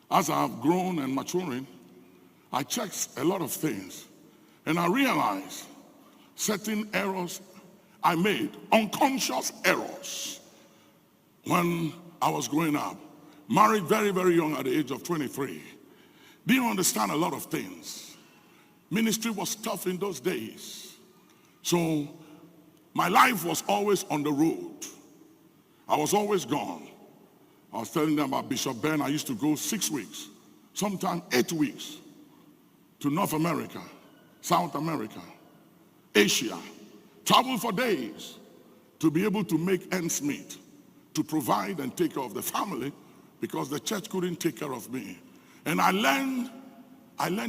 As I've grown and maturing, I checked a lot of things, and I realized certain errors I made, unconscious errors, when I was growing up. Married very, very young at the age of 23. Didn't understand a lot of things. Ministry was tough in those days. So my life was always on the road. I was always gone. I was telling them about Bishop Ben. I used to go 6 weeks, sometimes 8 weeks, to North America, South America, Asia. Travel for days to be able to make ends meet, to provide and take care of the family, because the church couldn't take care of me. And I learned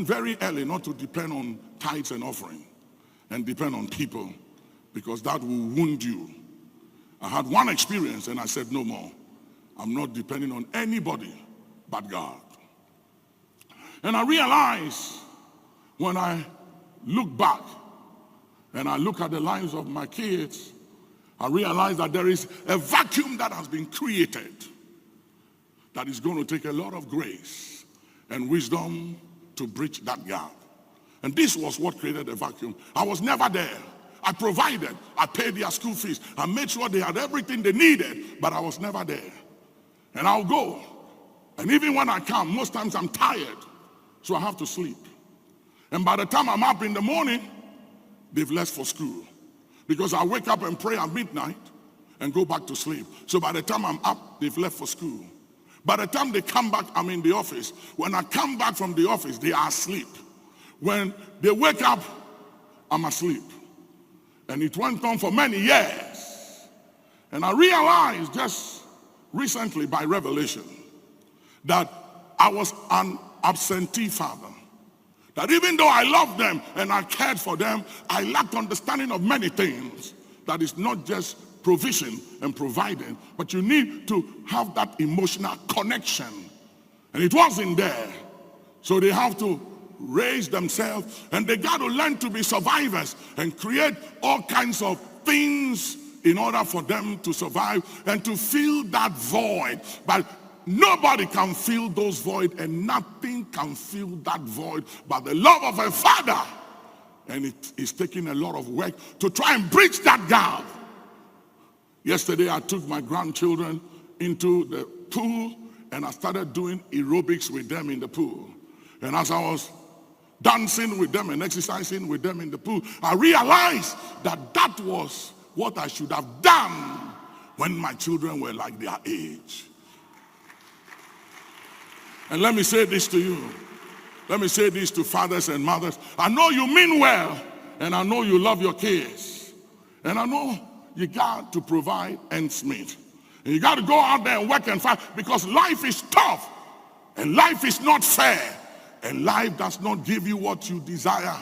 very early not to depend on tithes and offering and depend on people, because that will wound you. I had one experience and I said, no more. I'm not depending on anybody but God. And I realized when I look back and I look at the lives of my kids, I realize that there is a vacuum that has been created that is going to take a lot of grace and wisdom to bridge that gap. And this was what created a vacuum. I was never there. I provided. I paid their school fees. I made sure they had everything they needed, but I was never there. And I'll go. And even when I come, most times I'm tired, so I have to sleep. And by the time I'm up in the morning, they've left for school. Because I wake up and pray at midnight and go back to sleep. So by the time I'm up, they've left for school. By the time they come back, I'm in the office. When I come back from the office, they are asleep. When they wake up, I'm asleep. And it went on for many years. And I realized just recently by revelation that I was an absentee father. That even though I loved them and I cared for them, I lacked understanding of many things. That is not just provision and providing, but you need to have that emotional connection. And it wasn't there. So they have to raise themselves, and they got to learn to be survivors and create all kinds of things in order for them to survive and to fill that void. But nobody can fill those void, and nothing can fill that void but the love of a father. And it is taking a lot of work to try and bridge that gap. Yesterday I took my grandchildren into the pool and I started doing aerobics with them in the pool. And as I was dancing with them and exercising with them in the pool, I realized that that was what I should have done when my children were like their age. And let me say this to you. Let me say this to fathers and mothers. I know you mean well, and I know you love your kids. And I know you got to provide ends meet. And you got to go out there and work and fight, because life is tough, and life is not fair, and life does not give you what you desire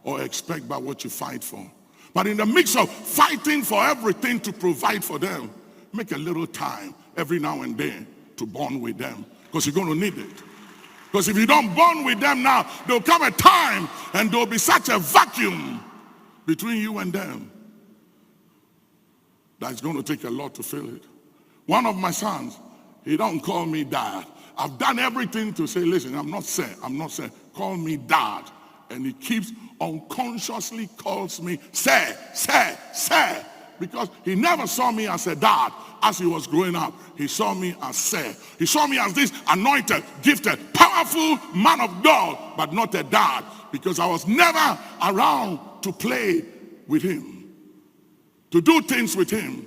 or expect by what you fight for. But in the mix of fighting for everything to provide for them, make a little time every now and then to bond with them, because you're going to need it. Because if you don't bond with them now, there'll come a time and there'll be such a vacuum between you and them that's going to take a lot to fill it. One of my sons, he don't call me dad. I've done everything to say, listen, I'm not saying, call me dad. And he keeps unconsciously calls me sir, because he never saw me as a dad as he was growing up. He saw me as sir. He saw me as this anointed, gifted, powerful man of God, but not a dad, because I was never around to play with him, to do things with him,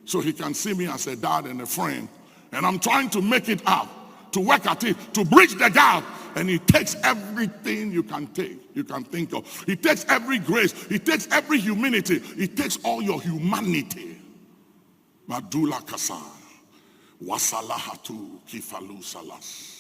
so he can see me as a dad and a friend. And I'm trying to make it up, to work at it, to bridge the gap. And it takes everything you can think of. It takes every grace. It takes every humility. It takes all your humanity. Madula kasa, wasalahatu kifalu salas.